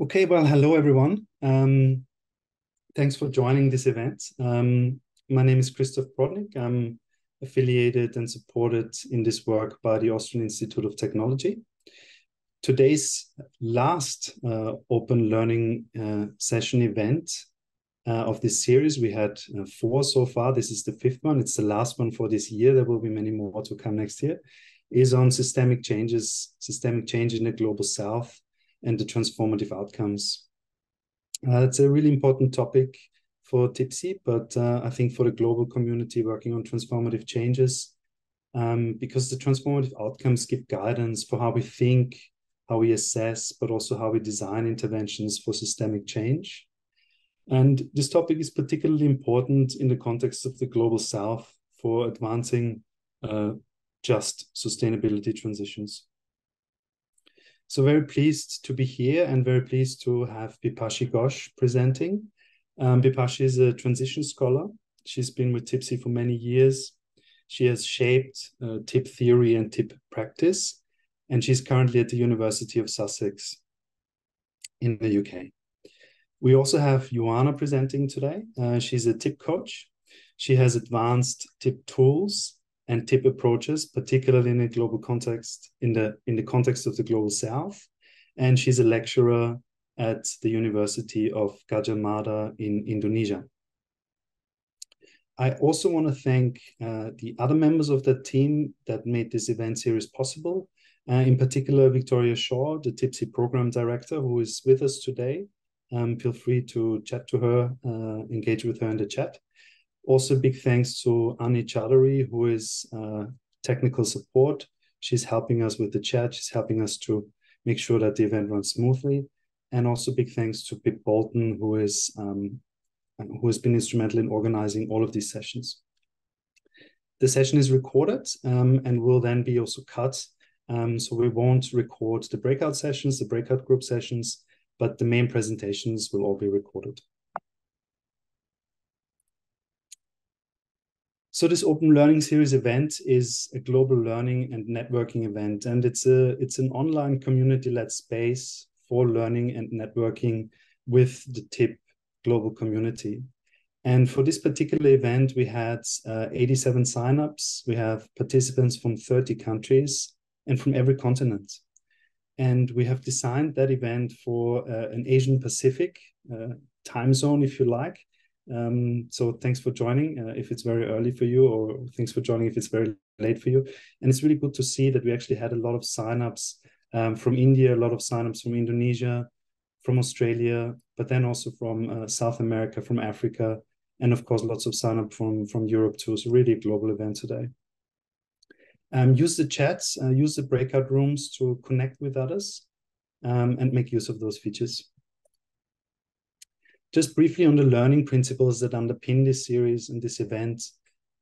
Okay, well, hello everyone. Thanks for joining this event. My name is Christoph Brodnik. I'm affiliated and supported in this work by the Austrian Institute of Technology. Today's last open learning session event of this series, we had four so far. This is the fifth one. It's the last one for this year. There will be many more to come next year. Is on systemic change in the global south and the transformative outcomes. It's a really important topic for TIPSI, but I think for the global community working on transformative changes, because the transformative outcomes give guidance for how we think, how we assess, but also how we design interventions for systemic change. And this topic is particularly important in the context of the global south for advancing just sustainability transitions. So very pleased to be here and very pleased to have Bipashi Ghosh presenting. Bipashi is a transition scholar. She's been with TIPSI for many years. She has shaped TIP theory and TIP practice, and she's currently at the University of Sussex in the UK. We also have Joanna presenting today. She's a TIP coach. She has advanced TIP tools and TIP approaches, particularly in a global context, in the context of the global south. And she's a lecturer at the University of Gadjah Mada in Indonesia. I also want to thank the other members of the team that made this event series possible. In particular, Victoria Shaw, the TIPSI program director, who is with us today. Feel free to chat to her, engage with her in the chat. Also, big thanks to Ani Chowdhury, who is technical support. She's helping us with the chat. She's helping us to make sure that the event runs smoothly. And also big thanks to Pip Bolton, who has been instrumental in organizing all of these sessions. The session is recorded and will then be also cut. So we won't record the breakout sessions, the breakout group sessions, but the main presentations will all be recorded. So this Open Learning Series event is a global learning and networking event, and it's an online community-led space for learning and networking with the TIP global community. And for this particular event, we had 87 signups. We have participants from 30 countries and from every continent. And we have designed that event for an Asian Pacific time zone, if you like. So thanks for joining if it's very early for you, or thanks for joining if it's very late for you. And it's really good to see that we actually had a lot of signups from India, a lot of signups from Indonesia, from Australia, but then also from South America, from Africa, and of course lots of signup from Europe too. So really a global event today. Use the chats, use the breakout rooms to connect with others and make use of those features. Just briefly on the learning principles that underpin this series and this event.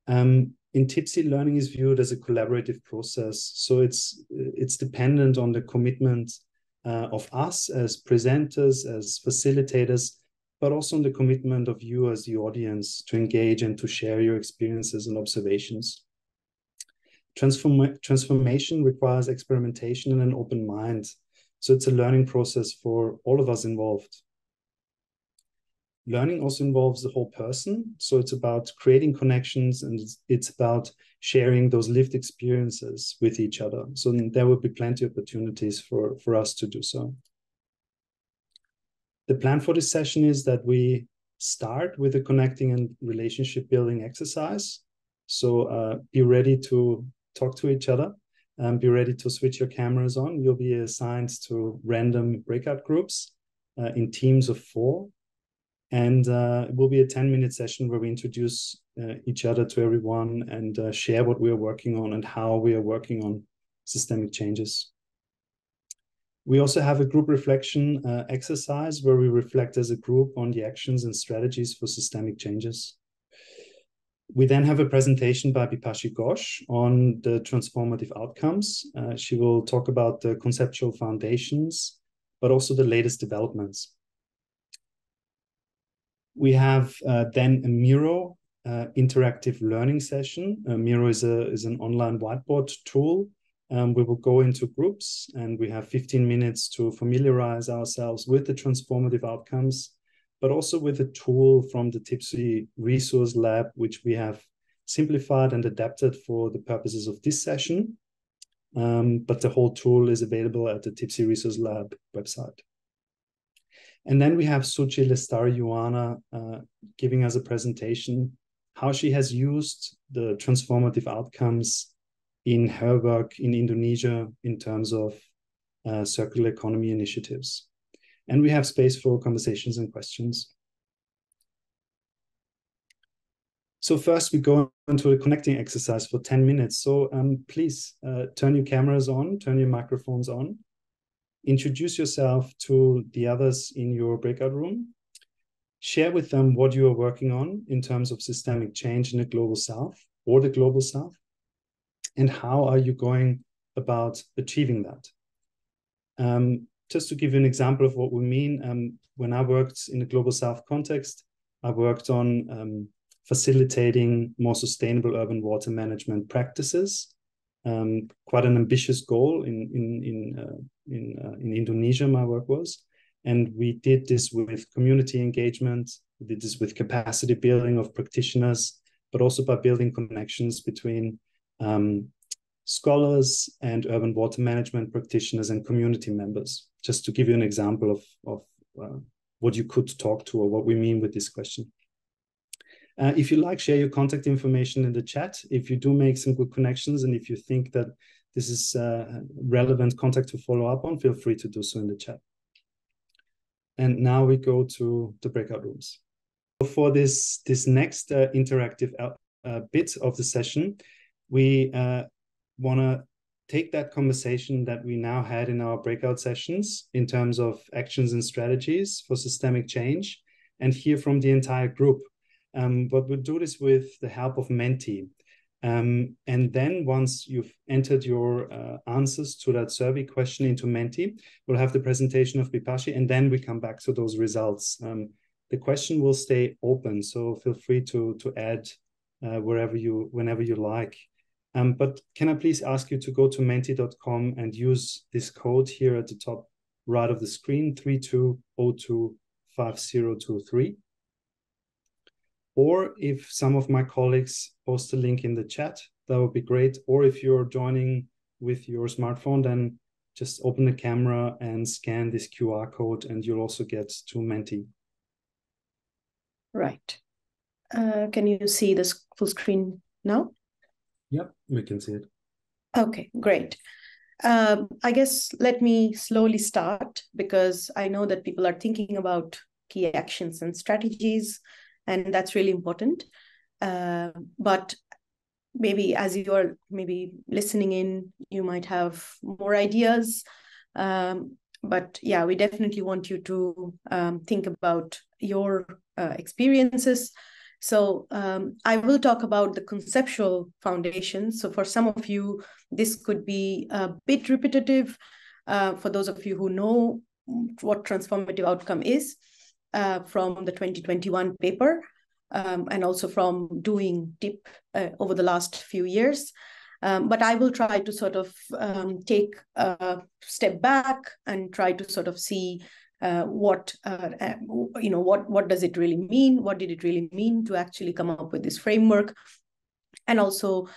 In TIPSI, learning is viewed as a collaborative process. So it's dependent on the commitment of us as presenters, as facilitators, but also on the commitment of you as the audience to engage and to share your experiences and observations. Transformation requires experimentation and an open mind. So it's a learning process for all of us involved. Learning also involves the whole person. So it's about creating connections, and it's about sharing those lived experiences with each other. So there will be plenty of opportunities for us to do so. The plan for this session is that we start with a connecting and relationship building exercise. So be ready to talk to each other. Be ready to switch your cameras on. You'll be assigned to random breakout groups in teams of 4. And it will be a 10-minute session where we introduce each other to everyone and share what we are working on and how we are working on systemic changes. We also have a group reflection exercise where we reflect as a group on the actions and strategies for systemic changes. We then have a presentation by Bipashi Ghosh on the transformative outcomes. She will talk about the conceptual foundations, but also the latest developments. We have then a Miro interactive learning session. Miro is an online whiteboard tool We will go into groups, and we have 15 minutes to familiarize ourselves with the transformative outcomes, but also with a tool from the TIPSI Resource Lab, which we have simplified and adapted for the purposes of this session. But the whole tool is available at the TIPSI Resource Lab website. And then we have Suchi Lestari-Yuana giving us a presentation, how she has used the transformative outcomes in her work in Indonesia in terms of circular economy initiatives. And we have space for conversations and questions. So first we go into a connecting exercise for 10 minutes. So please turn your cameras on, turn your microphones on, introduce yourself to the others in your breakout room, share with them what you are working on in terms of systemic change in the global south or the global south, and how are you going about achieving that? Just to give you an example of what we mean, when I worked in the global south context, I worked on facilitating more sustainable urban water management practices. Quite an ambitious goal in Indonesia, my work was. And we did this with community engagement, we did this with capacity building of practitioners, but also by building connections between scholars and urban water management practitioners and community members, just to give you an example of what you could talk to or what we mean with this question. If you like, share your contact information in the chat. If you do make some good connections and if you think that this is relevant contact to follow up on, feel free to do so in the chat. And now we go to the breakout rooms. For this next interactive bit of the session, we want to take that conversation that we now had in our breakout sessions in terms of actions and strategies for systemic change and hear from the entire group. But we'll do this with the help of Menti. And then once you've entered your answers to that survey question into Menti, we'll have the presentation of Bipashi, and then we come back to those results. The question will stay open, so feel free to add whenever you like. But can I please ask you to go to menti.com and use this code here at the top right of the screen, 32025023. Or if some of my colleagues post a link in the chat, that would be great. Or if you're joining with your smartphone, then just open the camera and scan this QR code and you'll also get to Menti. Right. Can you see this full screen now? Yep, we can see it. Okay, great. I guess let me slowly start because I know that people are thinking about key actions and strategies, and that's really important. But maybe as you are maybe listening in, you might have more ideas. But yeah, we definitely want you to think about your experiences. So I will talk about the conceptual foundation. So for some of you, this could be a bit repetitive. For those of you who know what transformative outcome is from the 2021 paper, and also from doing DIP over the last few years. But I will try to sort of take a step back and try to sort of see what does it really mean? What did it really mean to actually come up with this framework? And also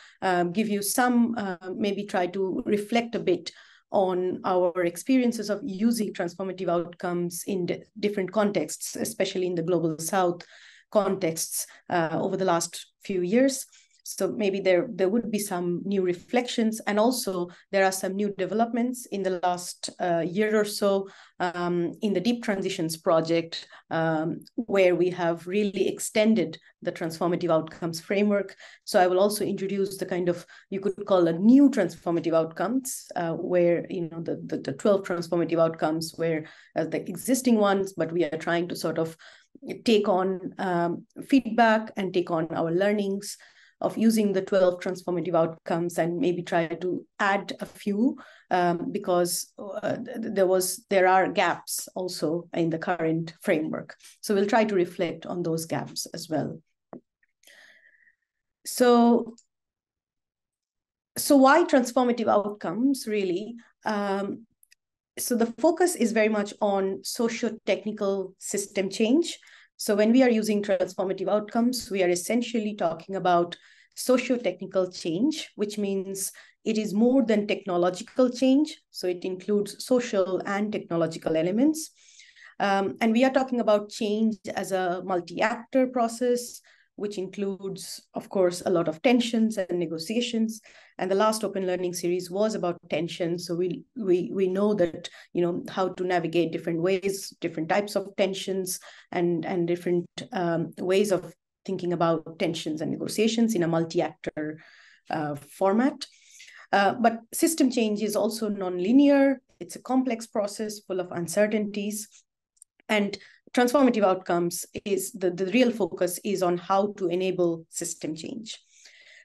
give you some, maybe try to reflect a bit on our experiences of using transformative outcomes in different contexts, especially in the Global South contexts over the last few years. So maybe there would be some new reflections, and also there are some new developments in the last year or so in the Deep Transitions project, where we have really extended the transformative outcomes framework. So I will also introduce the kind of, you could call a new transformative outcomes, where the 12 transformative outcomes were the existing ones, but we are trying to sort of take on feedback and take on our learnings of using the 12 transformative outcomes and maybe try to add a few because there are gaps also in the current framework. So we'll try to reflect on those gaps as well. So So why transformative outcomes, really? So the focus is very much on socio-technical system change. So when we are using transformative outcomes, we are essentially talking about socio-technical change, which means it is more than technological change. So it includes social and technological elements. And we are talking about change as a multi-actor process, which includes, of course, a lot of tensions and negotiations. And the last open learning series was about tension. So we know that, how to navigate different ways, different types of tensions, and different ways of thinking about tensions and negotiations in a multi-actor format. But system change is also non-linear. It's a complex process full of uncertainties. And transformative outcomes is the real focus is on how to enable system change.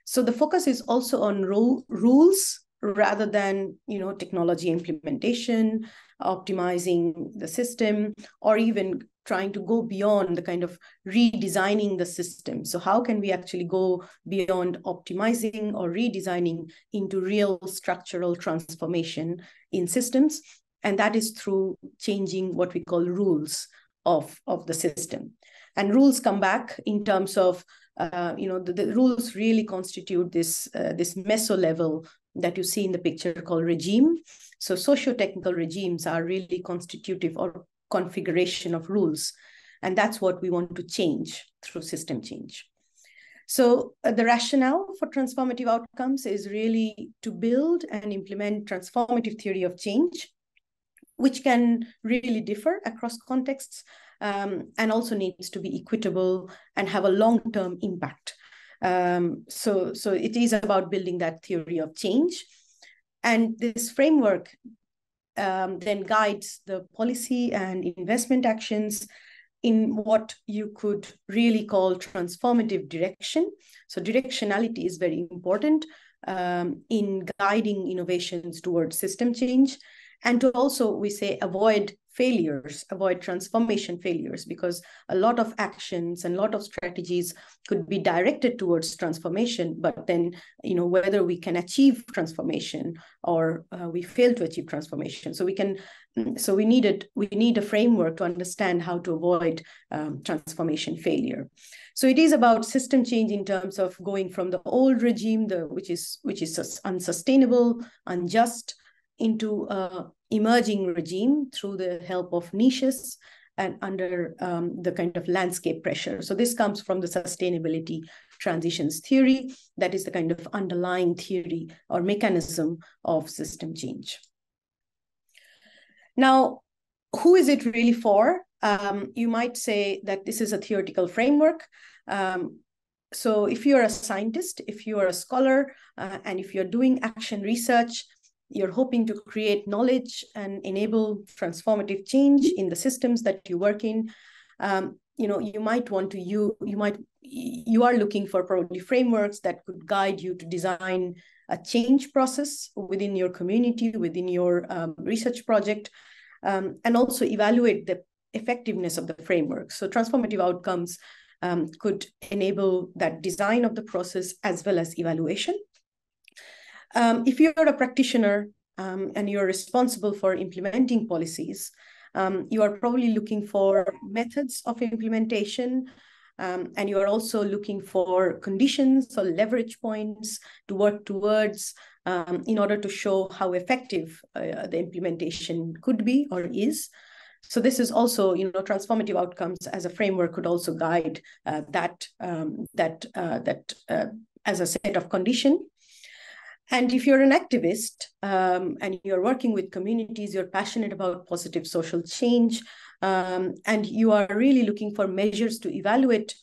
So the focus is also on rules rather than technology implementation, optimizing the system, or even trying to go beyond the kind of redesigning the system. So how can we actually go beyond optimizing or redesigning into real structural transformation in systems? And that is through changing what we call rules of the system. And rules come back in terms of, the rules really constitute this meso level that you see in the picture called regime. So socio-technical regimes are really constitutive or configuration of rules. And that's what we want to change through system change. So the rationale for transformative outcomes is really to build and implement transformative theory of change, which can really differ across contexts, and also needs to be equitable and have a long-term impact. So it is about building that theory of change. And this framework then guides the policy and investment actions in what you could really call transformative direction. So directionality is very important in guiding innovations towards system change. And to also, we say, avoid failures, avoid transformation failures, because a lot of actions and a lot of strategies could be directed towards transformation, but then, whether we can achieve transformation or we fail to achieve transformation. So we need a framework to understand how to avoid transformation failure. So it is about system change in terms of going from the old regime, which is unsustainable, unjust, into emerging regime through the help of niches and under the kind of landscape pressure. So this comes from the sustainability transitions theory. That is the kind of underlying theory or mechanism of system change. Now, who is it really for? You might say that this is a theoretical framework. So if you're a scientist, if you are a scholar, and if you're doing action research, you're hoping to create knowledge and enable transformative change in the systems that you work in. You are looking for probably frameworks that could guide you to design a change process within your community, within your research project, and also evaluate the effectiveness of the framework. So transformative outcomes could enable that design of the process as well as evaluation. If you're a practitioner and you're responsible for implementing policies, you are probably looking for methods of implementation, and you are also looking for conditions or leverage points to work towards in order to show how effective the implementation could be or is. So this is also, transformative outcomes as a framework could also guide that as a set of condition. And if you're an activist and you're working with communities, you're passionate about positive social change, and you are really looking for measures to evaluate,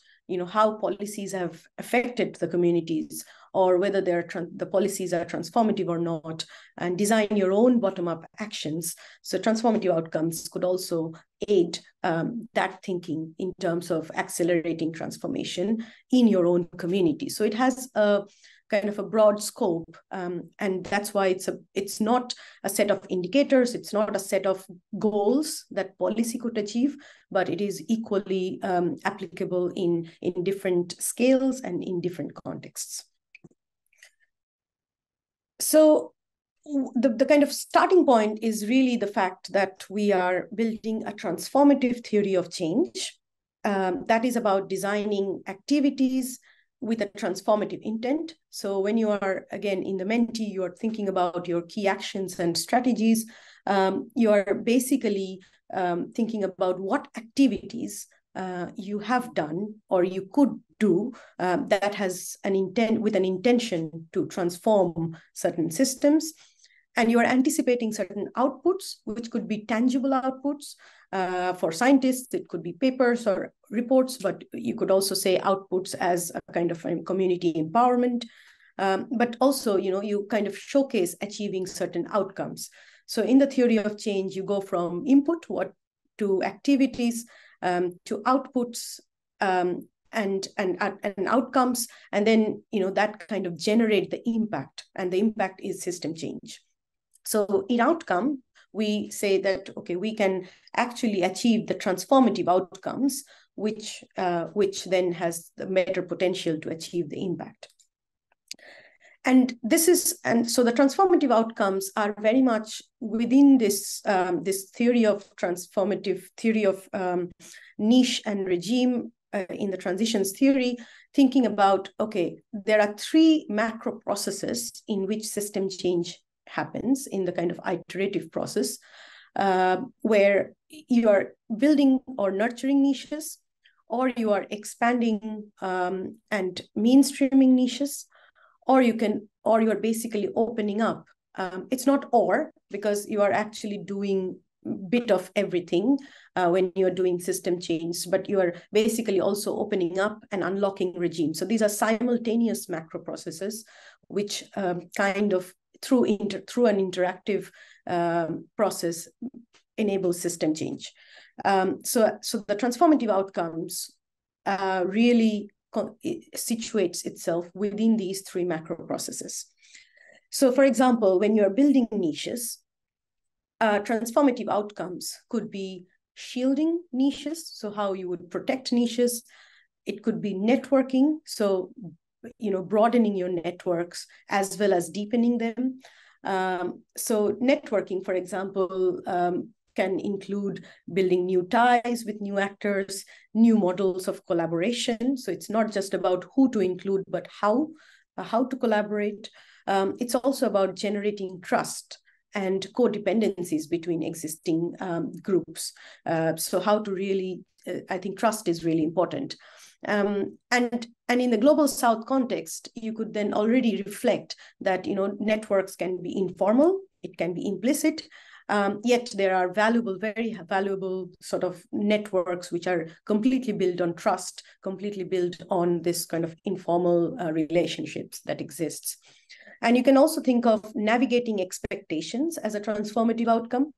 how policies have affected the communities, or whether the policies are transformative or not, and design your own bottom-up actions. So transformative outcomes could also aid that thinking in terms of accelerating transformation in your own community. So it has a kind of a broad scope, and that's why it's not a set of indicators, it's not a set of goals that policy could achieve, but it is equally applicable in different scales and in different contexts. So the kind of starting point is really the fact that we are building a transformative theory of change that is about designing activities with a transformative intent. So when you are, again, in the Mentee, you are thinking about your key actions and strategies. You are basically thinking about what activities you have done or you could do that has an intent, with an intention to transform certain systems. And you are anticipating certain outputs, which could be tangible outputs. For scientists, it could be papers or reports, but you could also say outputs as a kind of community empowerment. But also, you kind of showcase achieving certain outcomes. So in the theory of change, you go from input to activities, to outputs, and outcomes, and then that kind of generate the impact, and the impact is system change. So in outcome, we say that, okay, we can actually achieve the transformative outcomes, which then has the better potential to achieve the impact. And so the transformative outcomes are very much within this this theory of niche and regime in the transitions theory, thinking about, okay, there are three macro processes in which system change happens in the kind of iterative process, where you are building or nurturing niches, or you are expanding and mainstreaming niches, or you are basically opening up. It's not or, because you are actually doing bit of everything when you're doing system change, but you are basically also opening up and unlocking regime. So these are simultaneous macro processes, which kind of through an interactive process enables system change. So the transformative outcomes really situates itself within these three macro processes. So for example, when you're building niches, transformative outcomes could be shielding niches, so how you would protect niches. It could be networking, so broadening your networks as well as deepening them. So networking, for example, can include building new ties with new actors, new models of collaboration. So it's not just about who to include, but how to collaborate. It's also about generating trust and codependencies between existing groups. So how to really, I think trust is really important. And in the global South context, you could then already reflect that networks can be informal, it can be implicit, yet there are very valuable sort of networks which are completely built on trust, completely built on this kind of informal relationships that exists. And you can also think of navigating expectations as a transformative outcome.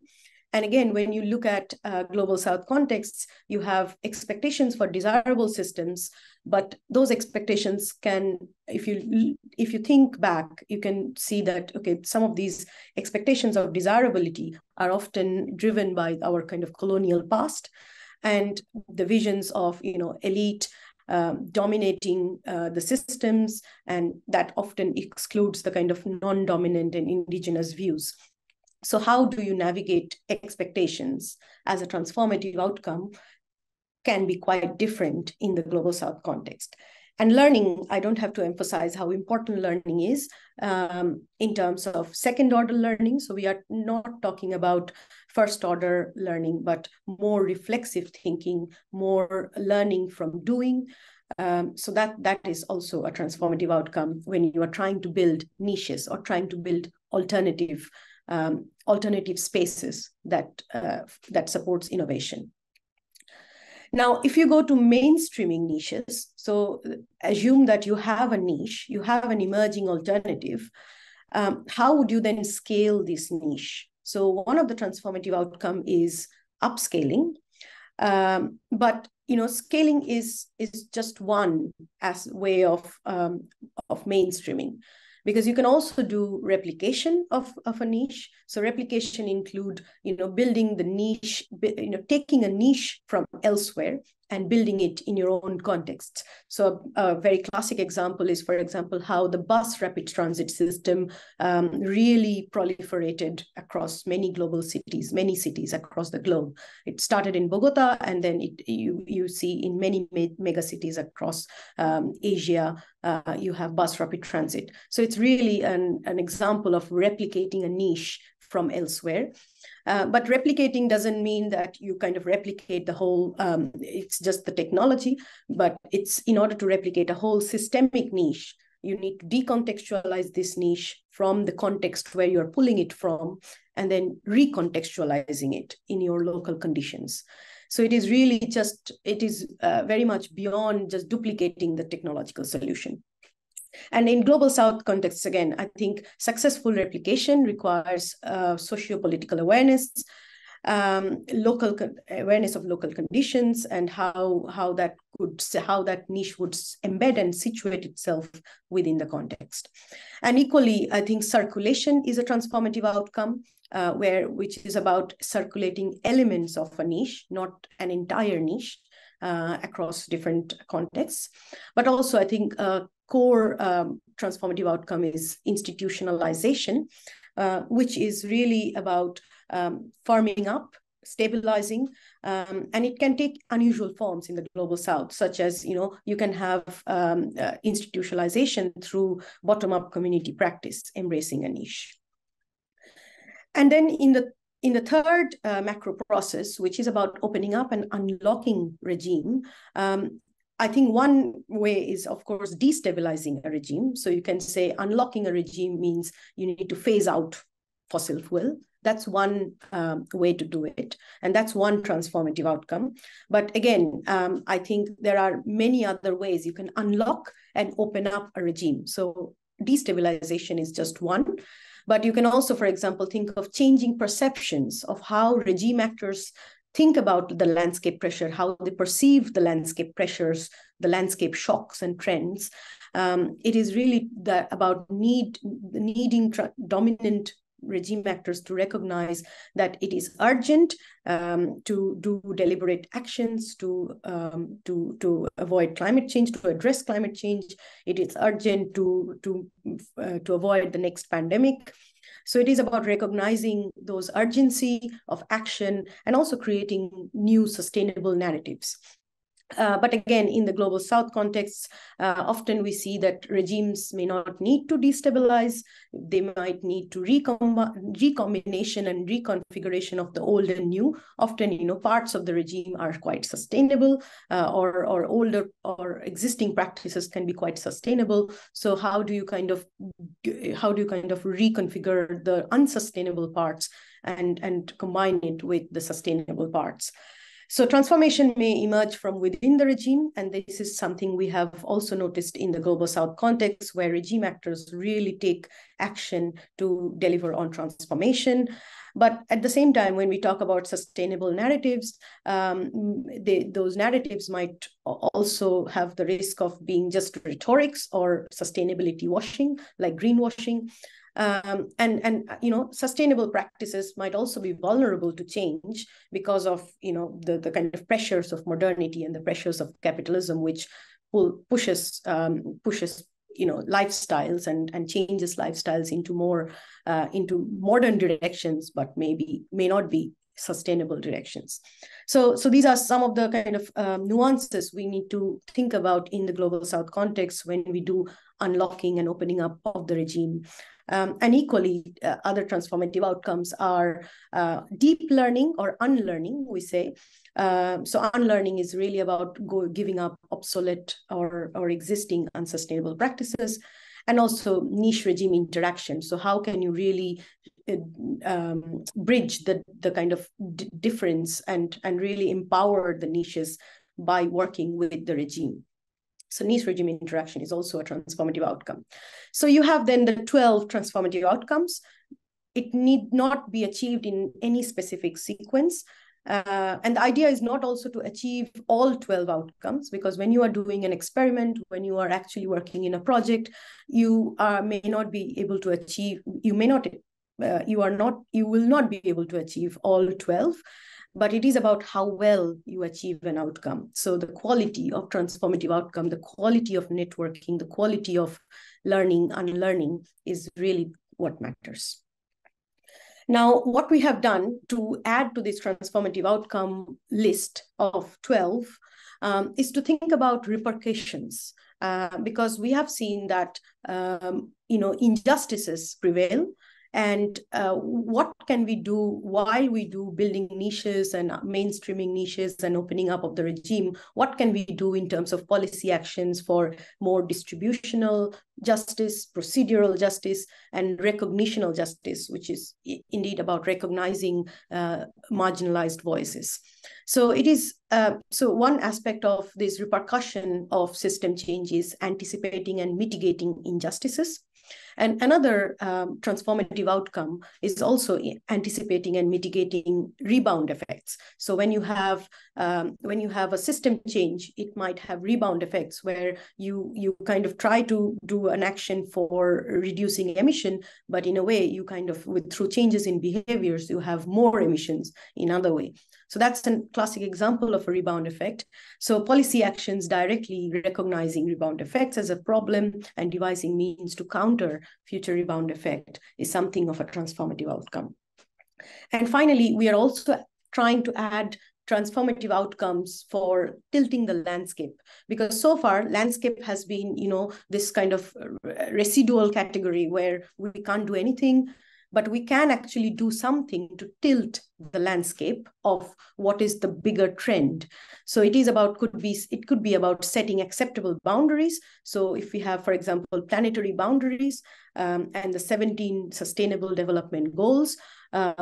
And again, when you look at global South contexts, you have expectations for desirable systems, but those expectations can, if you think back, you can see that, okay, some of these expectations of desirability are often driven by our kind of colonial past and the visions of, elite dominating the systems, and that often excludes the kind of non-dominant and indigenous views. So how do you navigate expectations as a transformative outcome can be quite different in the global South context. And learning, I don't have to emphasize how important learning is in terms of second order learning. So we are not talking about first order learning, but more reflexive thinking, more learning from doing. So that is also a transformative outcome when you are trying to build niches or trying to build alternative spaces that supports innovation. Now, if you go to mainstreaming niches, so assume that you have a niche, you have an emerging alternative, how would you then scale this niche? So one of the transformative outcome is upscaling, but scaling is just one as way of mainstreaming. Because you can also do replication of a niche. So replication include, building the niche, taking a niche from elsewhere and building it in your own context. So a very classic example is, for example, how the bus rapid transit system really proliferated across many global cities, many cities across the globe. It started in Bogota, and then you see in many mega cities across Asia, you have bus rapid transit. So it's really an example of replicating a niche from elsewhere. But replicating doesn't mean that you kind of replicate the whole, it's just the technology, but it's in order to replicate a whole systemic niche, you need to decontextualize this niche from the context where you're pulling it from, and then recontextualizing it in your local conditions. So it is really just, it is very much beyond just duplicating the technological solution. And in global South contexts, again, I think successful replication requires socio-political awareness, local awareness of local conditions, and how that niche would embed and situate itself within the context. And equally, I think circulation is a transformative outcome, which is about circulating elements of a niche, not an entire niche, across different contexts. But also, I think core transformative outcome is institutionalization, which is really about firming up, stabilizing, and it can take unusual forms in the global South, such as, you can have institutionalization through bottom-up community practice, embracing a niche. And then in the third macro process, which is about opening up and unlocking regime, I think one way is, of course, destabilizing a regime. So you can say unlocking a regime means you need to phase out fossil fuel. That's one way to do it. And that's one transformative outcome. But again, I think there are many other ways you can unlock and open up a regime. So destabilization is just one. But you can also, for example, think of changing perceptions of how regime actors think about the landscape pressure, how they perceive the landscape pressures, the landscape shocks and trends. It is really about needing dominant regime actors to recognize that it is urgent to do deliberate actions to avoid climate change, to address climate change. It is urgent to avoid the next pandemic. So it is about recognizing those urgency of action and also creating new sustainable narratives. But again, in the global South contexts, often we see that regimes may not need to destabilize. They might need to recombination and reconfiguration of the old and new. Often, parts of the regime are quite sustainable, or older or existing practices can be quite sustainable. So how do you kind of reconfigure the unsustainable parts and combine it with the sustainable parts? So transformation may emerge from within the regime, and this is something we have also noticed in the global South context, where regime actors really take action to deliver on transformation. But at the same time, when we talk about sustainable narratives, those narratives might also have the risk of being just rhetorics or sustainability washing, like greenwashing. Sustainable practices might also be vulnerable to change because of, the kind of pressures of modernity and the pressures of capitalism, which pushes lifestyles and changes lifestyles into modern directions, but may not be sustainable directions. So these are some of the kind of nuances we need to think about in the global South context when we do unlocking and opening up of the regime. And equally, other transformative outcomes are deep learning or unlearning, we say. So unlearning is really about giving up obsolete or existing unsustainable practices, and also niche regime interaction. So how can you really bridge the kind of difference and really empower the niches by working with the regime? So niche regime interaction is also a transformative outcome. So you have then the 12 transformative outcomes. It need not be achieved in any specific sequence. And the idea is not also to achieve all 12 outcomes, because when you are doing an experiment, when you are actually working in a project, you may not be able to achieve, you may not you will not be able to achieve all 12, but it is about how well you achieve an outcome. So the quality of transformative outcome, the quality of networking, the quality of learning, unlearning is really what matters. Now, what we have done to add to this transformative outcome list of 12 is to think about repercussions, because we have seen that injustices prevail. And what can we do while we do building niches and mainstreaming niches and opening up of the regime? What can we do in terms of policy actions for more distributional justice, procedural justice, and recognitional justice, which is indeed about recognizing marginalized voices? So it is so one aspect of this repercussion of system change is anticipating and mitigating injustices. And another transformative outcome is also anticipating and mitigating rebound effects. So when you have a system change, it might have rebound effects where you kind of try to do an action for reducing emission, but in a way you kind of through changes in behaviors you have more emissions in other way. So that's a classic example of a rebound effect. So policy actions directly recognizing rebound effects as a problem and devising means to counter future rebound effect is something of a transformative outcome. And finally, we are also trying to add transformative outcomes for tilting the landscape, because so far landscape has been, this kind of residual category where we can't do anything, but we can actually do something to tilt the landscape of what is the bigger trend. So it is about, it could be about setting acceptable boundaries. So if we have, for example, planetary boundaries and the 17 Sustainable Development Goals,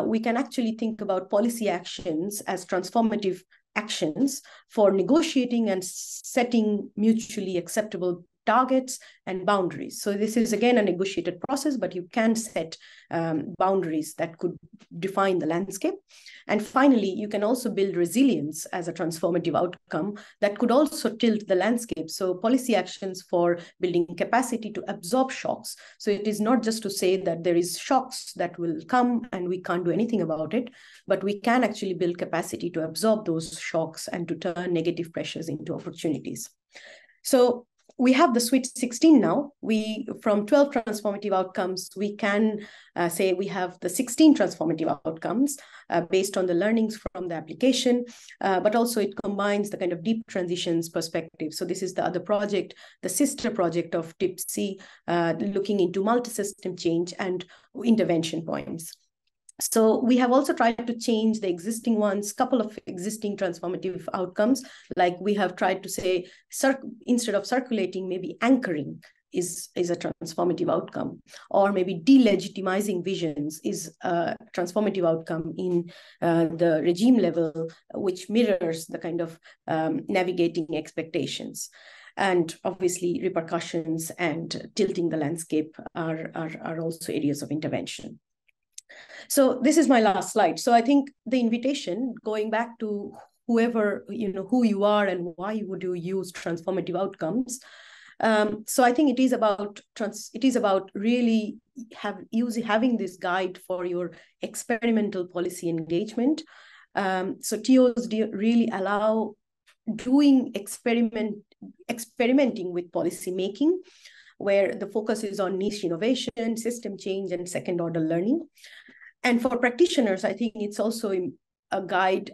we can actually think about policy actions as transformative actions for negotiating and setting mutually acceptable targets and boundaries. So this is again a negotiated process, but you can set boundaries that could define the landscape. And finally, you can also build resilience as a transformative outcome that could also tilt the landscape. So policy actions for building capacity to absorb shocks. So it is not just to say that there is shocks that will come and we can't do anything about it, but we can actually build capacity to absorb those shocks and to turn negative pressures into opportunities. So we have the Sweet 16 now. From 12 transformative outcomes, we can say we have the 16 transformative outcomes based on the learnings from the application, but also it combines the kind of deep transitions perspective. So this is the other project, the sister project of TIPC, looking into multi-system change and intervention points. So we have also tried to change the existing ones, couple of existing transformative outcomes, like we have tried to say, instead of circulating, maybe anchoring is a transformative outcome, or maybe delegitimizing visions is a transformative outcome in the regime level, which mirrors the kind of navigating expectations. And obviously repercussions and tilting the landscape are also areas of intervention. So this is my last slide. So I think the invitation, going back to whoever, who you are and why would you use transformative outcomes. So I think it is about really having this guide for your experimental policy engagement. So TOs really allow doing experimenting with policy making, where the focus is on niche innovation, system change, and second order learning. And for practitioners, I think it's also a guide,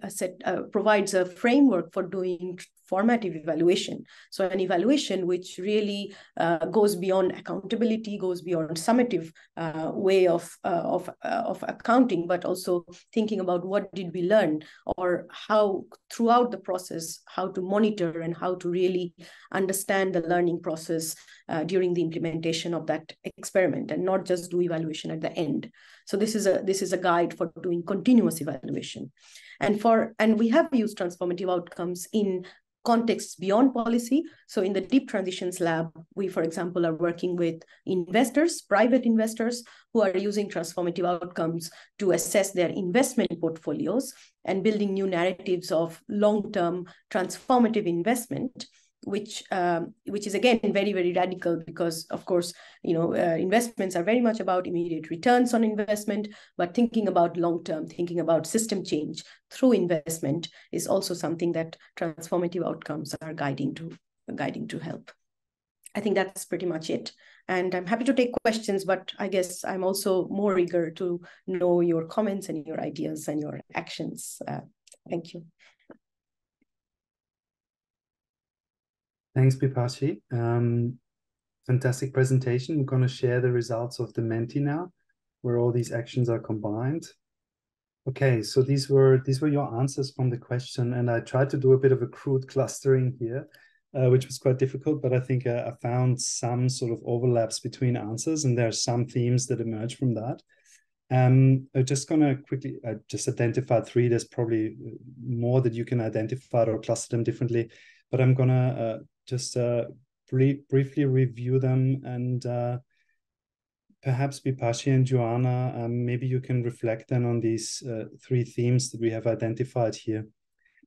provides a framework for doing formative evaluation. So an evaluation which really goes beyond accountability, goes beyond summative way of accounting, but also thinking about what did we learn, or how throughout the process, how to monitor and how to really understand the learning process during the implementation of that experiment, and not just do evaluation at the end. So this is a guide for doing continuous evaluation. And we have used transformative outcomes in contexts beyond policy. So in the Deep Transitions Lab, we, for example, are working with investors, private investors, who are using transformative outcomes to assess their investment portfolios and building new narratives of long-term transformative investment. which is again very, very radical, because of course, investments are very much about immediate returns on investment, but thinking about long-term, thinking about system change through investment is also something that transformative outcomes are guiding to help. I think that's pretty much it. And I'm happy to take questions, but I guess I'm also more eager to know your comments and your ideas and your actions. Thank you. Thanks, Bipashi. Fantastic presentation. I'm going to share the results of the Menti now, where all these actions are combined. Okay, so these were your answers from the question, and I tried to do a bit of a crude clustering here, which was quite difficult, but I think I found some sort of overlaps between answers, and there are some themes that emerge from that. I'm just going to quickly, I just identified 3. There's probably more that you can identify or cluster them differently, but I'm going to just briefly review them, and perhaps Bipashi and Joanna, maybe you can reflect then on these 3 themes that we have identified here.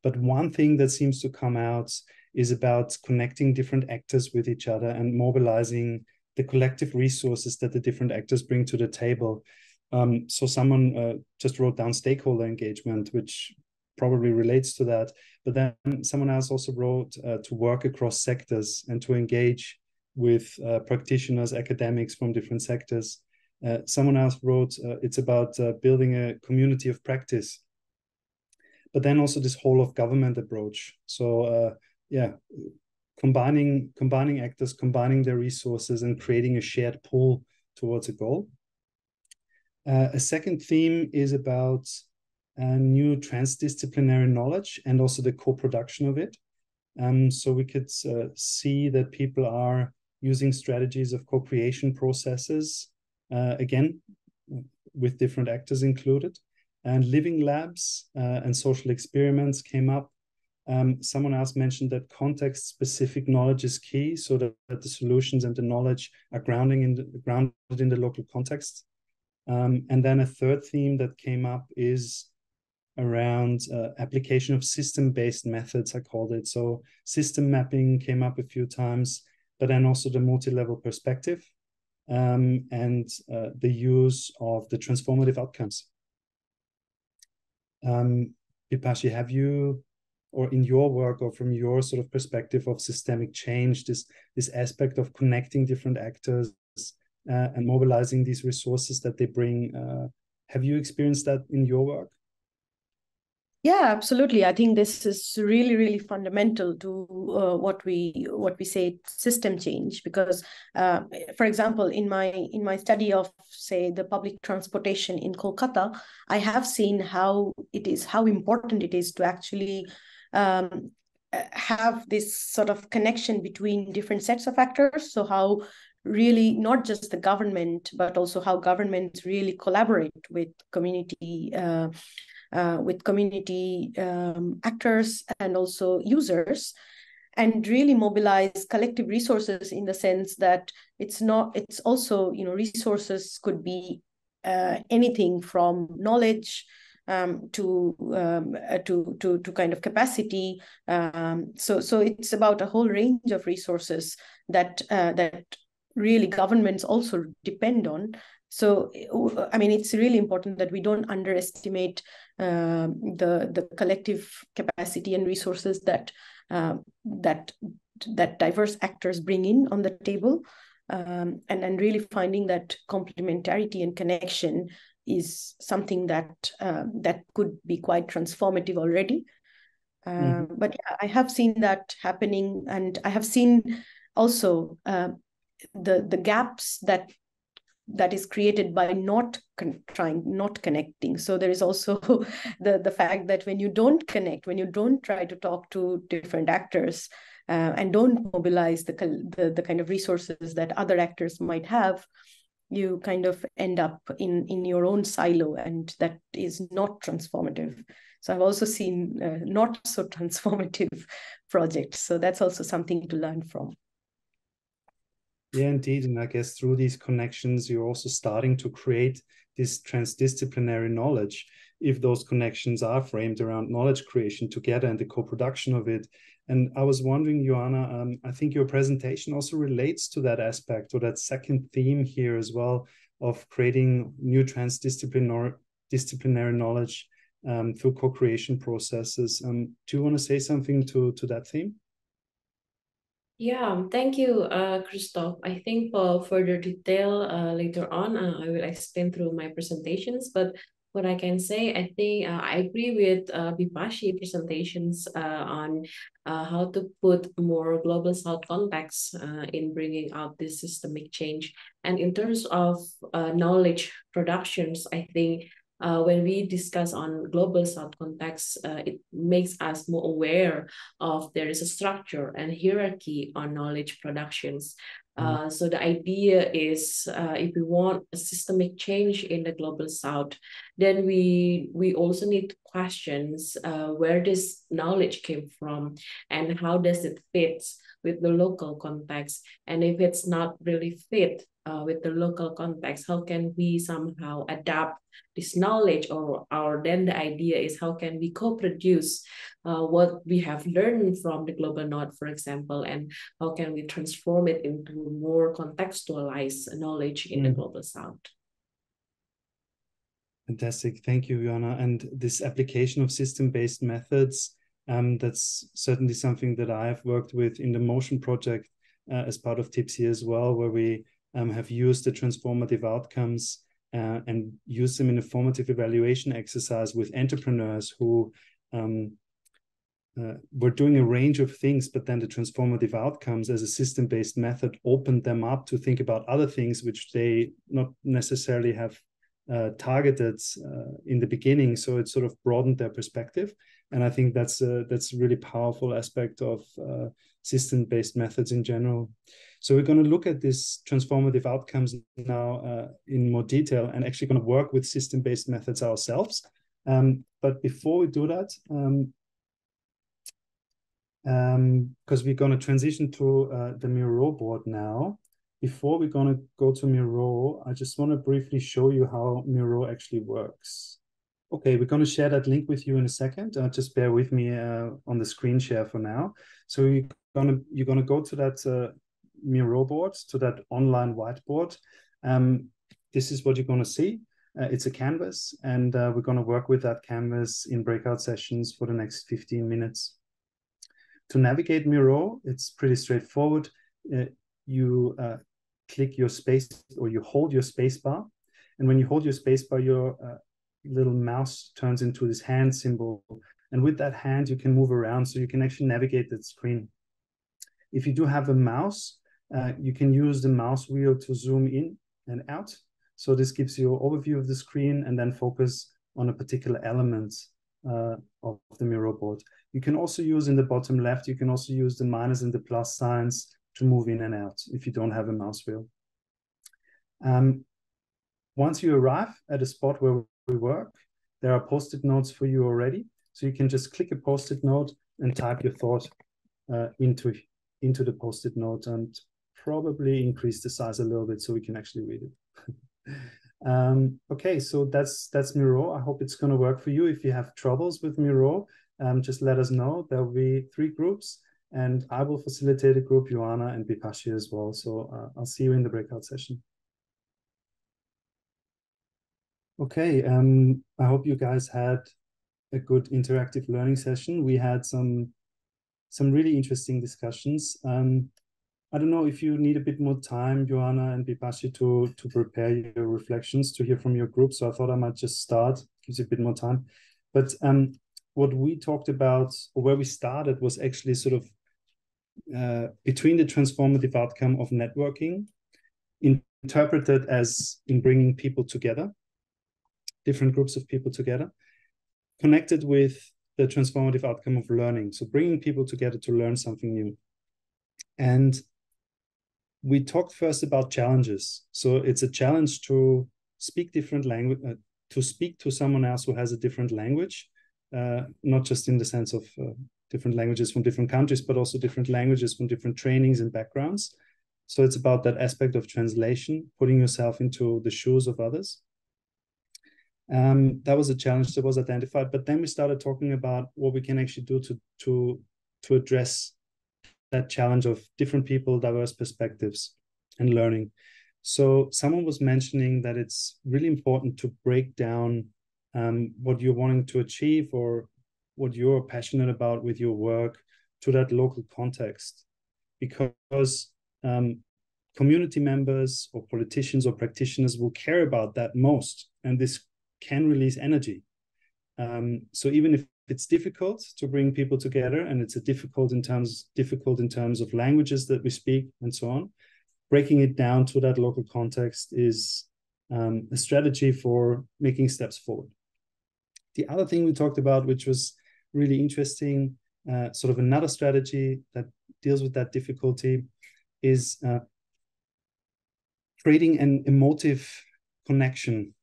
But one thing that seems to come out is about connecting different actors with each other and mobilizing the collective resources that the different actors bring to the table. So someone just wrote down stakeholder engagement, which probably relates to that. But then someone else also wrote to work across sectors and to engage with practitioners, academics from different sectors. Someone else wrote it's about building a community of practice. But then also this whole of government approach. So combining actors, combining their resources, and creating a shared pull towards a goal. A second theme is about new transdisciplinary knowledge and also the co-production of it. So we could see that people are using strategies of co-creation processes, again, with different actors included. And living labs and social experiments came up. Someone else mentioned that context-specific knowledge is key, so that the solutions and the knowledge are grounded in the local context. And then a third theme that came up is around application of system-based methods, I called it. So system mapping came up a few times, but then also the multi-level perspective and the use of the transformative outcomes. Bipashi, have you, or in your work or from your sort of perspective of systemic change, this aspect of connecting different actors and mobilizing these resources that they bring, have you experienced that in your work? Yeah, absolutely. I think this is really, really fundamental to what we say system change, because, for example, in my study of, say, the public transportation in Kolkata, I have seen how important it is to actually have this sort of connection between different sets of actors. So how really not just the government, but also how governments really collaborate with community actors and also users, and really mobilize collective resources, in the sense that it's also, resources could be anything from knowledge to kind of capacity. So it's about a whole range of resources that really governments also depend on. So, I mean, it's really important that we don't underestimate the collective capacity and resources that diverse actors bring in on the table, and really finding that complementarity and connection is something that could be quite transformative already. But yeah, I have seen that happening, and I have seen also the gaps that is created by not connecting. So there is also the fact that when you don't connect, when you don't try to talk to different actors and don't mobilize the kind of resources that other actors might have, you kind of end up in your own silo, and that is not transformative. So I've also seen not so transformative projects. So that's also something to learn from. Yeah, indeed. And I guess through these connections, you're also starting to create this transdisciplinary knowledge, if those connections are framed around knowledge creation together and the co-production of it. And I was wondering, Joanna, I think your presentation also relates to that aspect, or that second theme here as well, of creating new disciplinary knowledge through co-creation processes. Do you want to say something to that theme? Yeah, thank you, Christoph. I think for further detail later on, I will explain through my presentations. But what I can say, I think I agree with Bipashi presentations on how to put more global South context in bringing out this systemic change. And in terms of knowledge productions, I think when we discuss on global South context, it makes us more aware of there is a structure and hierarchy on knowledge productions. So the idea is if we want a systemic change in the global South, then we also need to question where this knowledge came from and how does it fit with the local context. And if it's not really fit with the local context, how can we somehow adapt this knowledge, or then the idea is how can we co-produce what we have learned from the global North, for example, and how can we transform it into more contextualized knowledge in the global South. Fantastic. Thank you, Joanna. And this application of system-based methods, that's certainly something that I have worked with in the Motion project as part of TIPSY as well, where we have used the transformative outcomes and use them in a formative evaluation exercise with entrepreneurs who were doing a range of things, but then the transformative outcomes as a system-based method opened them up to think about other things which they not necessarily have targeted in the beginning. So it sort of broadened their perspective. And I think that's a really powerful aspect of system-based methods in general. So we're going to look at this transformative outcomes now in more detail, and actually going to work with system-based methods ourselves. But before we do that, because we're going to transition to the Miro board now. Before we're going to go to Miro, I just want to briefly show you how Miro actually works. Okay, we're going to share that link with you in a second. Just bear with me on the screen share for now. So you're going to go to that Miro board, to that online whiteboard. This is what you're going to see. It's a canvas, and we're going to work with that canvas in breakout sessions for the next 15 minutes. To navigate Miro, it's pretty straightforward. You click your space, or you hold your space bar. And when you hold your space bar, your little mouse turns into this hand symbol. And with that hand, you can move around, so you can actually navigate that screen. If you do have a mouse, you can use the mouse wheel to zoom in and out. So this gives you an overview of the screen and then focus on a particular element of the Miro board. You can also use in the bottom left, you can also use the minus and the plus signs to move in and out if you don't have a mouse wheel. Once you arrive at a spot where we work, there are post-it notes for you already. So you can just click a post-it note and type your thought into the post-it note, and probably increase the size a little bit so we can actually read it. Okay, so that's Miro. I hope it's going to work for you. If you have troubles with Miro, just let us know. There will be 3 groups, and I will facilitate a group, Joanna and Bipashi as well. So I'll see you in the breakout session. Okay, I hope you guys had a good interactive learning session. We had some really interesting discussions. I don't know if you need a bit more time, Joanna and Bipashi, to prepare your reflections, to hear from your group. So I thought I might just start, gives you a bit more time. But what we talked about, or where we started, was actually sort of between the transformative outcome of networking, interpreted as in bringing people together, different groups of people together, connected with the transformative outcome of learning. So bringing people together to learn something new. And we talked first about challenges. So it's a challenge to speak different language, to speak to someone else who has a different language, not just in the sense of different languages from different countries, but also different languages from different trainings and backgrounds. So it's about that aspect of translation, putting yourself into the shoes of others. That was a challenge that was identified. But then we started talking about what we can actually do to address that challenge of different people, diverse perspectives, and learning. So someone was mentioning that it's really important to break down what you're wanting to achieve or what you're passionate about with your work to that local context, because community members or politicians or practitioners will care about that most, and this can release energy. So even if it's difficult to bring people together, and it's difficult in terms of languages that we speak and so on, breaking it down to that local context is a strategy for making steps forward. The other thing we talked about, which was really interesting, sort of another strategy that deals with that difficulty, is creating an emotive connection.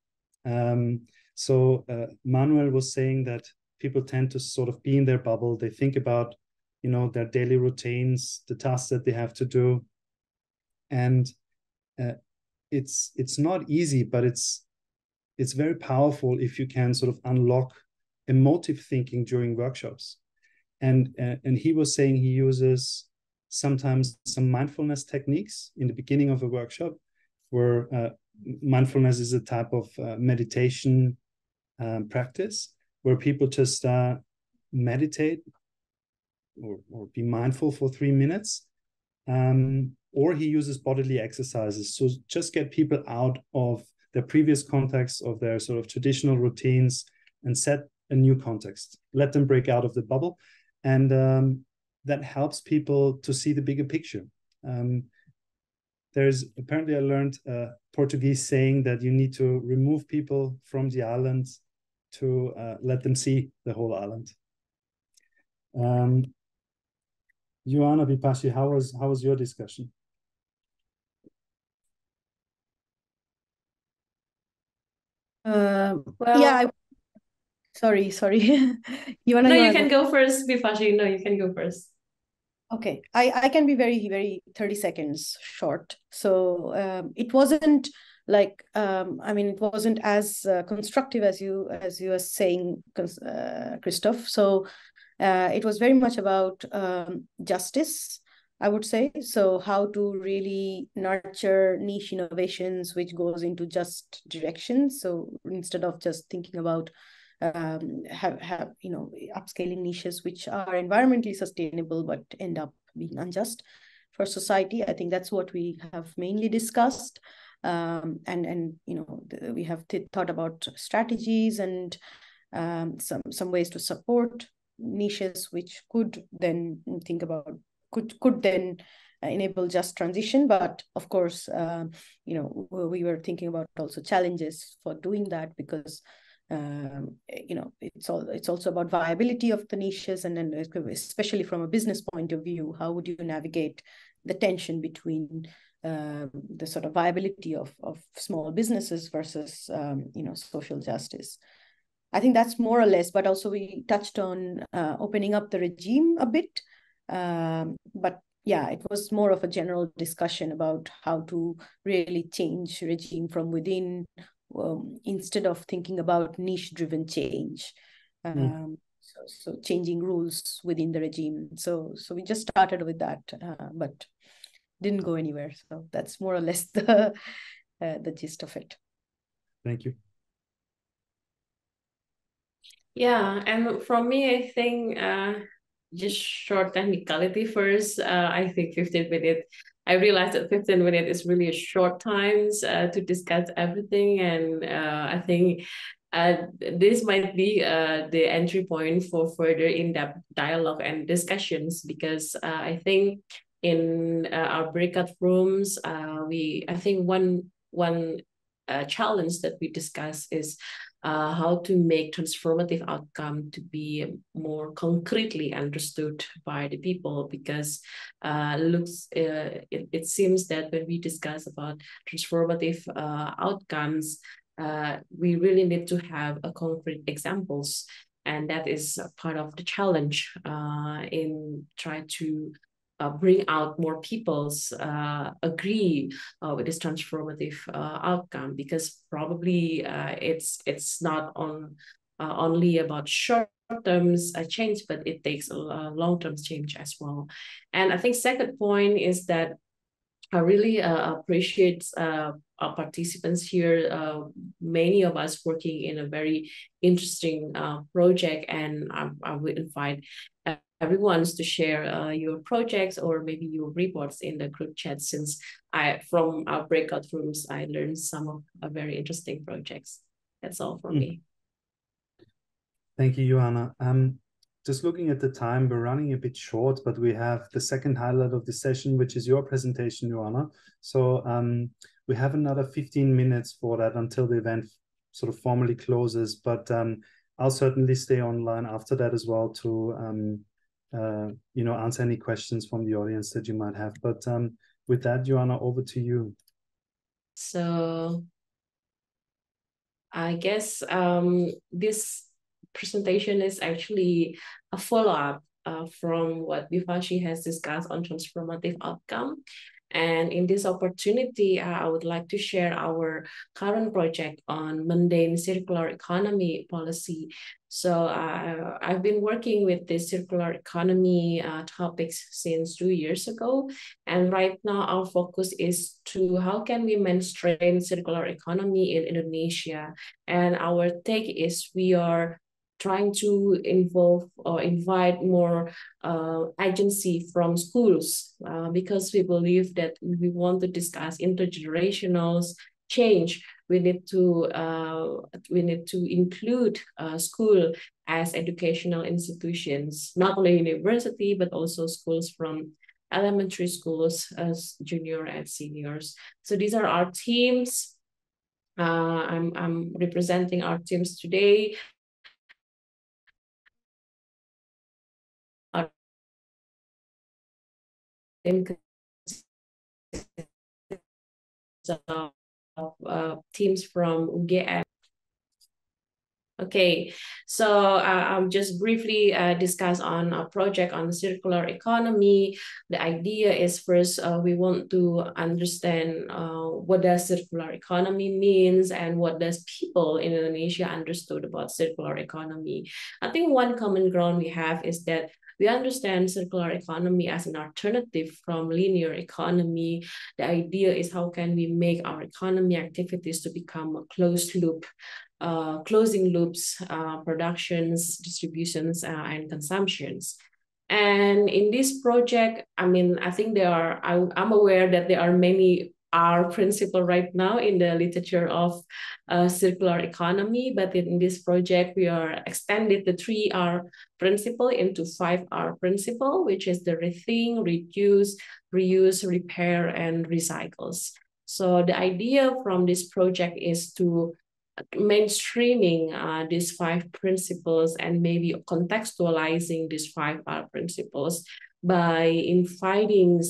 So Manuel was saying that people tend to sort of be in their bubble. They think about, their daily routines, the tasks that they have to do, and it's not easy, but it's very powerful if you can sort of unlock emotive thinking during workshops. And he was saying he uses sometimes some mindfulness techniques in the beginning of a workshop, where mindfulness is a type of meditation practice where people just meditate or be mindful for 3 minutes. Or he uses bodily exercises. So just get people out of their previous context, of their sort of traditional routines, and set a new context. Let them break out of the bubble. And that helps people to see the bigger picture. There's apparently, I learned a Portuguese saying that you need to remove people from the island to let them see the whole island. Joanna Vipashi, how was your discussion? Yeah, sorry. You can go first, Vipashi. No, you can go first. Okay, I can be very, very 30 seconds short. So it wasn't like, it wasn't as constructive as you were saying, Christoph. So it was very much about justice, I would say. So how to really nurture niche innovations which goes into just directions. So instead of just thinking about upscaling niches which are environmentally sustainable but end up being unjust for society. I think that's what we have mainly discussed. We have thought about strategies and some ways to support niches which could then enable just transition. But of course, we were thinking about also challenges for doing that, because it's also about viability of the niches, and then especially from a business point of view, how would you navigate the tension between the sort of viability of small businesses versus social justice. I think that's more or less, but also we touched on opening up the regime a bit. But yeah, it was more of a general discussion about how to really change regime from within, instead of thinking about niche-driven change. So changing rules within the regime. So we just started with that, but didn't go anywhere. So that's more or less the gist of it. Thank you. Yeah, and from me, I think just short technicality first. I think 15 minutes. I realized that 15 minutes is really a short time to discuss everything, and I think this might be the entry point for further in-depth dialogue and discussions, because I think in our breakout rooms, I think one challenge that we discuss is how to make transformative outcome to be more concretely understood by the people, because it seems that when we discuss about transformative outcomes, we really need to have concrete examples, and that is part of the challenge in trying to bring out more people's agree with this transformative outcome, because probably it's not only about short-term change, but it takes a long-term change as well. And I think second point is that I really appreciate our participants here. Many of us working in a very interesting project, and I would invite everyone to share your projects or maybe your reports in the group chat, since from our breakout rooms, I learned some of very interesting projects. That's all from me. Thank you, Joanna. Just looking at the time, we're running a bit short, but we have the second highlight of the session, which is your presentation, Joanna. So we have another 15 minutes for that until the event sort of formally closes, but I'll certainly stay online after that as well to answer any questions from the audience that you might have. But with that, Joanna, over to you. So I guess this presentation is actually a follow-up from what Vivashi has discussed on transformative outcome. And in this opportunity, I would like to share our current project on mundane circular economy policy. So I've been working with this circular economy topics since 2 years ago. And right now our focus is to how can we mainstream circular economy in Indonesia. And our take is we are trying to involve or invite more agency from schools because we believe that we want to discuss intergenerational change. We need to include school as educational institutions, not only university but also schools from elementary schools as junior and seniors. So these are our teams. I'm representing our teams today. Teams from UGM. Okay, so I'll just briefly discuss on a project on the circular economy. The idea is first we want to understand what does circular economy means and what does people in Indonesia understood about circular economy. I think one common ground we have is that we understand circular economy as an alternative from linear economy. The idea is how can we make our economy activities to become a closed loop, closing loops, productions, distributions, and consumptions. And in this project, I mean, I think I'm aware that there are many R principle right now in the literature of circular economy, but in this project, we are extended the 3R principle into 5R principle, which is the rethink, reduce, reuse, repair, and recycles. So the idea from this project is to mainstreaming these 5 principles and maybe contextualizing these 5R principles by inviting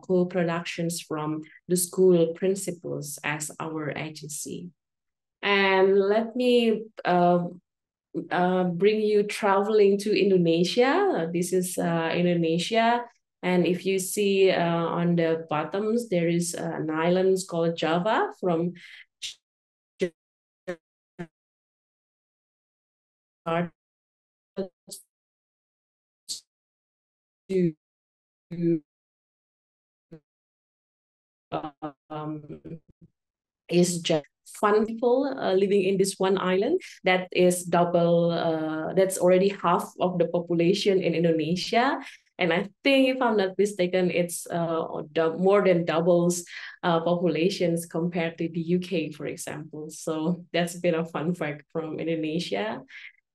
co-productions from the school principals as our agency. And let me bring you traveling to Indonesia. This is Indonesia. And if you see on the bottoms, there is an island called Java from to is just fun people living in this one island that is double, that's already half of the population in Indonesia. And I think, if I'm not mistaken, it's more than doubles populations compared to the UK, for example. So that's a bit of fun fact from Indonesia.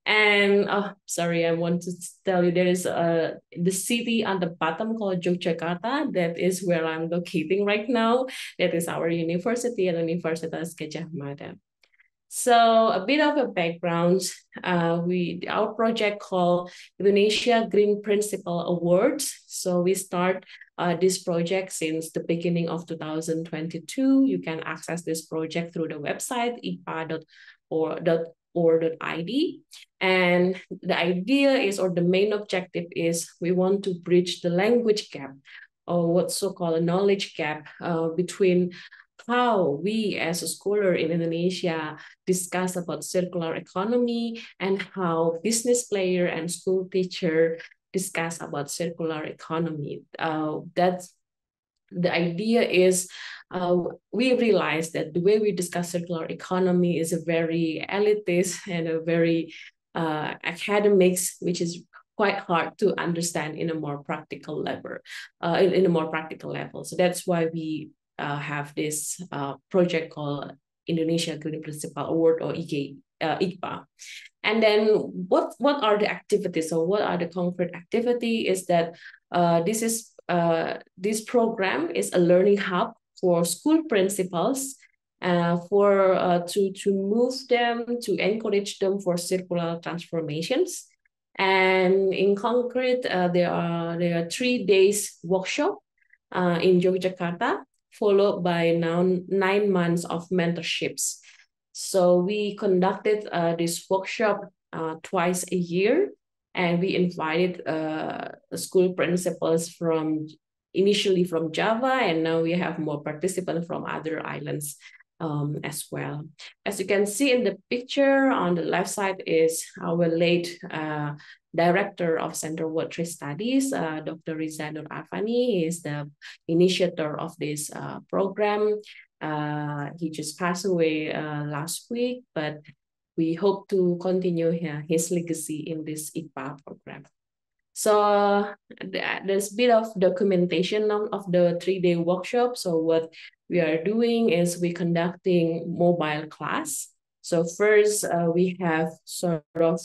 And sorry, I want to tell you there is the city on the bottom called Yogyakarta. That is where I'm locating right now. That is our university at Universitas Gadjah Mada. So a bit of a background, our project called Indonesia Green Principle Awards. So we start this project since the beginning of 2022. You can access this project through the website ipa.or.id. And the idea is, or the main objective is, we want to bridge the language gap or what's so-called a knowledge gap between how we as a scholar in Indonesia discuss about circular economy and how business player and school teacher discuss about circular economy. That's the idea is we realize that the way we discuss circular economy is a very elitist and a very academics, which is quite hard to understand in a more practical level, in a more practical level. So that's why we have this project called Indonesia Green Principle Award, or IGPA. And then what are the activities, or what are the concrete activity is that this program is a learning hub for school principals to move them, to encourage them for circular transformations. And in concrete, there are 3 days workshop in Yogyakarta, followed by now 9 months of mentorships. So we conducted this workshop twice a year, and we invited school principals initially from Java, and now we have more participants from other islands as well. As you can see in the picture, on the left side is our late Director of Center World Trade Studies, Dr. Riza Nur Arfani. He is the initiator of this program. He just passed away last week, but we hope to continue his legacy in this IGPA program. So there's a bit of documentation of the 3-day workshop. So what we are doing is we're conducting mobile class. So first we have sort of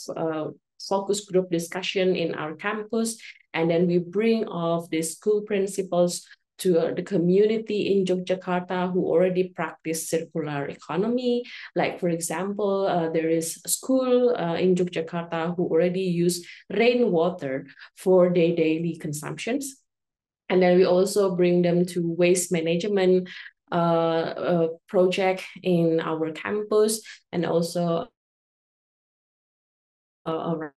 focus group discussion in our campus, and then we bring all of the school principals to the community in Yogyakarta who already practice circular economy. Like, for example, there is a school in Yogyakarta who already use rainwater for their daily consumptions. And then we also bring them to waste management project in our campus, and also around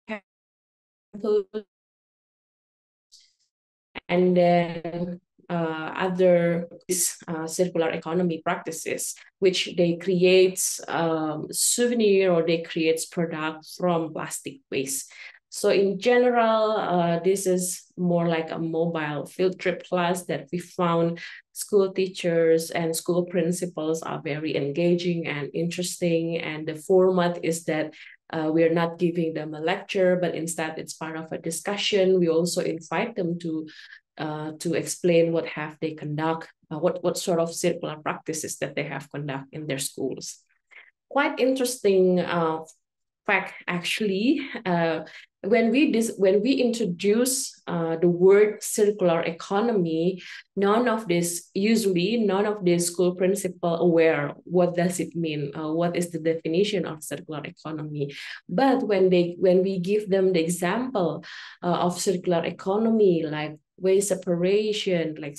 campus. And then other circular economy practices, which they create souvenir, or they create products from plastic waste. So in general, this is more like a mobile field trip class that we found school teachers and school principals are very engaging and interesting. And the format is that we're not giving them a lecture, but instead it's part of a discussion. We also invite them to explain what have they conduct, what sort of circular practices that they have conduct in their schools. Quite interesting fact, actually, when we introduce the word circular economy, none of this school principal aware what does it mean, what is the definition of circular economy. But when we give them the example of circular economy, like waste separation, like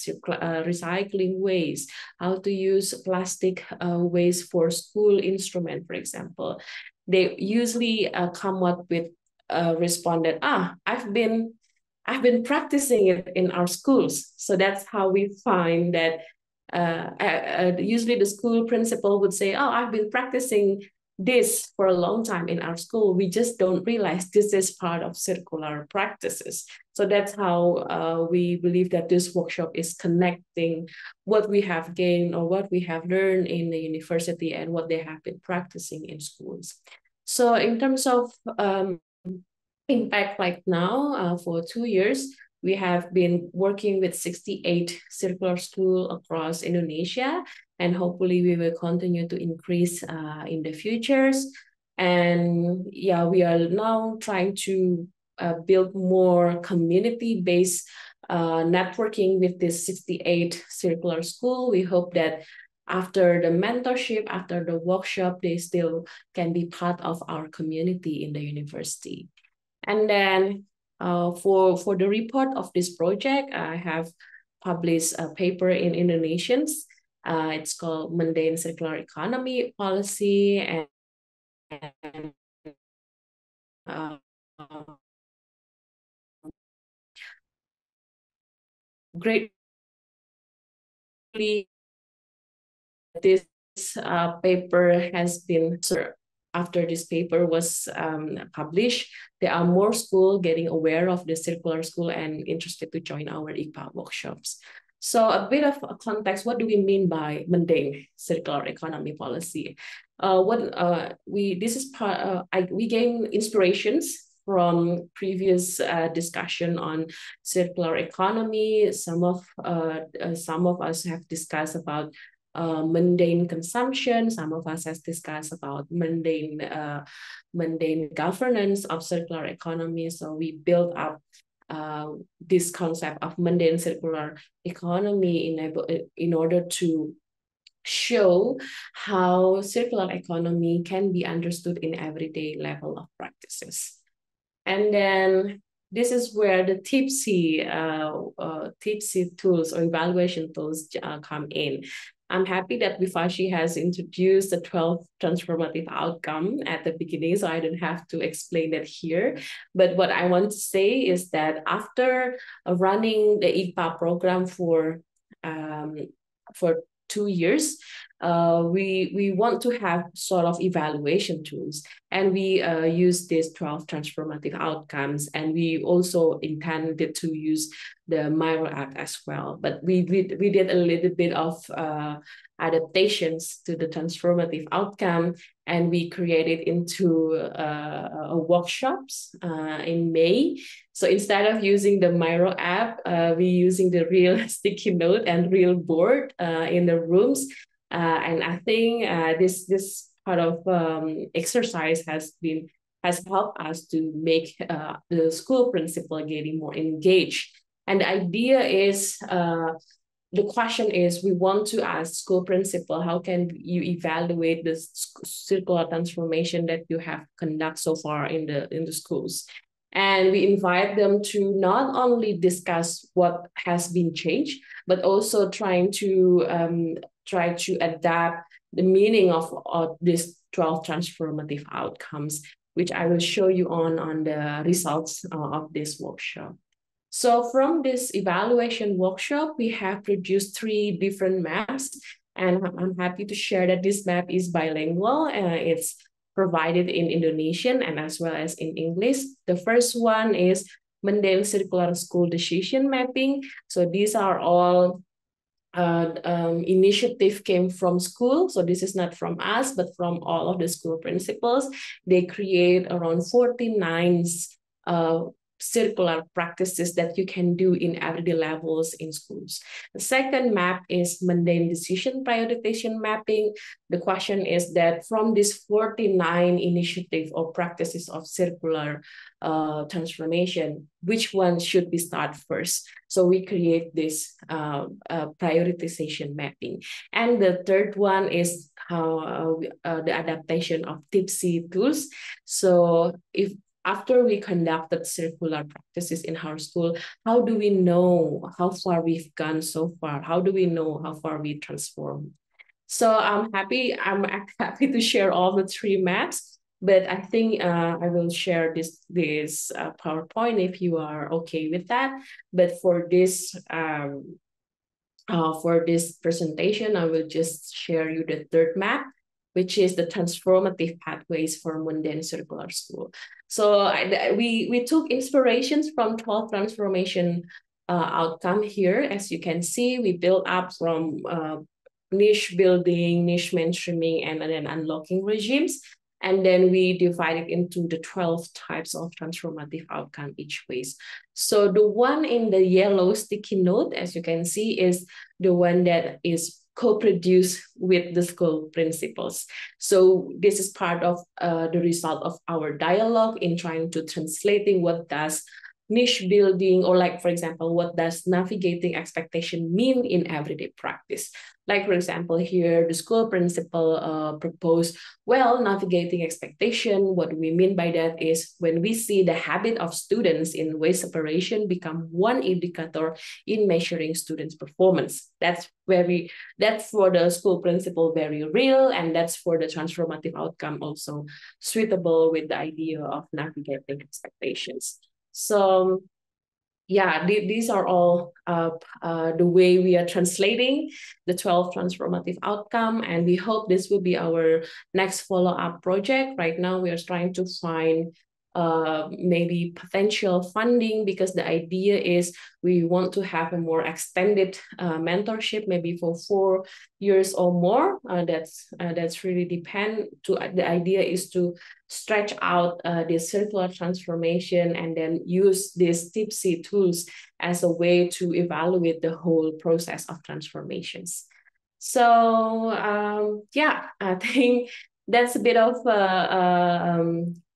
recycling waste, how to use plastic waste for school instrument, for example, they usually come up with responded, I've been practicing it in our schools. So that's how we find that usually the school principal would say, I've been practicing this for a long time in our school. We just don't realize this is part of circular practices. So that's how we believe that this workshop is connecting what we have gained or what we have learned in the university and what they have been practicing in schools. So in terms of impact right now, for 2 years, we have been working with 68 circular schools across Indonesia, and hopefully we will continue to increase in the futures. And yeah, we are now trying to build more community-based networking with this 68 circular school. We hope that after the mentorship, after the workshop, they still can be part of our community in the university. And then for the report of this project, I have published a paper in Indonesian. It's called Mundane Circular Economy Policy, and great this paper has been, after this paper was published, there are more schools getting aware of the circular school and interested to join our IPA workshops. So a bit of a context, what do we mean by mundane circular economy policy? We gain inspirations from previous discussion on circular economy. Some of us have discussed about mundane consumption. Some of us has discussed about mundane governance of circular economy. So we build up this concept of mundane circular economy in order to show how circular economy can be understood in everyday level of practices. And then this is where the tipsy tools or evaluation tools come in. I'm happy that Vivashi has introduced the 12 transformative outcome at the beginning, so I don't have to explain that here. But what I want to say is that after running the IPA program for 2 years, we want to have sort of evaluation tools, and we use these 12 transformative outcomes, and we also intended to use the Miro app as well. But we did a little bit of adaptations to the transformative outcome, and we created into workshops in May. So instead of using the Miro app, we're using the real sticky note and real board in the rooms. And I think this part of exercise has helped us to make the school principal getting more engaged. And the idea is, the question is, we want to ask school principal, how can you evaluate the circular transformation that you have conducted so far in the schools? And we invite them to not only discuss what has been changed, but also try to adapt the meaning of these 12 transformative outcomes, which I will show you on the results of this workshop. So from this evaluation workshop, we have produced 3 different maps, and I'm happy to share that this map is bilingual. It's provided in Indonesian and as well as in English. The first one is mundane circular school decision mapping. So these are all initiative came from school. So this is not from us, but from all of the school principals. They create around 49 circular practices that you can do in everyday levels in schools. The second map is mundane decision prioritization mapping. The question is that from this 49 initiative or practices of circular transformation, which one should we start first? So we create this prioritization mapping. And the third one is the adaptation of tipsy tools. So after we conducted circular practices in our school, how do we know how far we've gone so far? How do we know how far we transformed? So I'm happy to share all the 3 maps, but I think I will share this PowerPoint if you are okay with that. But for this presentation, I will just share you the 3rd map, which is the transformative pathways for mundane circular school. So we took inspirations from 12 transformation outcome here. As you can see, we built up from niche building, niche mainstreaming, and then unlocking regimes. And then we divided into the 12 types of transformative outcome each ways. So the one in the yellow sticky note, as you can see, is the one that is co-produced with the school principals. So this is part of the result of our dialogue in trying to translating what does niche building, or like, for example, what does navigating expectation mean in everyday practice? Like, for example, here, the school principal proposed, well, navigating expectation, what we mean by that is when we see the habit of students in waste separation become one indicator in measuring students' performance. That's for the school principal very real, and that's for the transformative outcome also suitable with the idea of navigating expectations. So yeah, these are all the way we are translating the 12 transformative outcome, and we hope this will be our next follow-up project. Right now, we are trying to find maybe potential funding, because the idea is we want to have a more extended mentorship, maybe for 4 years or more. That's really depend to the idea is to stretch out this circular transformation and then use these tipsy tools as a way to evaluate the whole process of transformations. So yeah, I think that's a bit of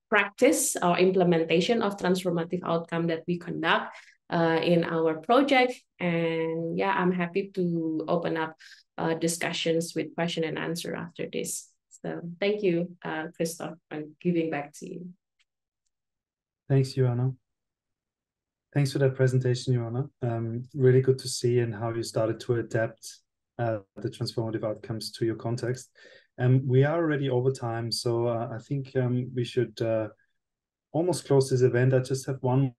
practice or implementation of transformative outcome that we conduct in our project. And yeah, I'm happy to open up discussions with question and answer after this. So thank you, Christoph, and giving back to you. Thanks, Joanna. Thanks for that presentation, Joanna. Really good to see and how you started to adapt the transformative outcomes to your context. We are already over time, so I think we should almost close this event. I just have one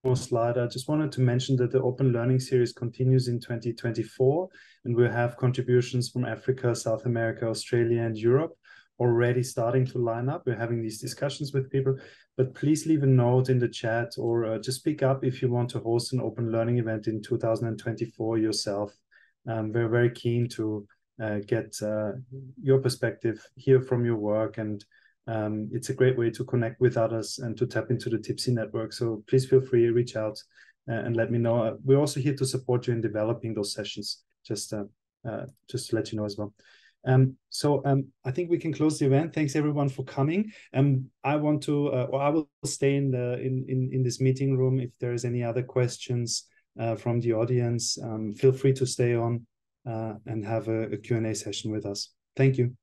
more slide. I just wanted to mention that the Open Learning Series continues in 2024, and we'll have contributions from Africa, South America, Australia, and Europe already starting to line up. We're having these discussions with people, but please leave a note in the chat, or just speak up if you want to host an open learning event in 2024 yourself. We're very keen to get your perspective, hear from your work, and it's a great way to connect with others and to tap into the Tipsy network. So please feel free to reach out and let me know. We're also here to support you in developing those sessions, just to let you know as well. So I think we can close the event. Thanks everyone for coming. I want to, or I will stay in this meeting room. If there is any other questions from the audience, feel free to stay on and have a Q&A session with us. Thank you.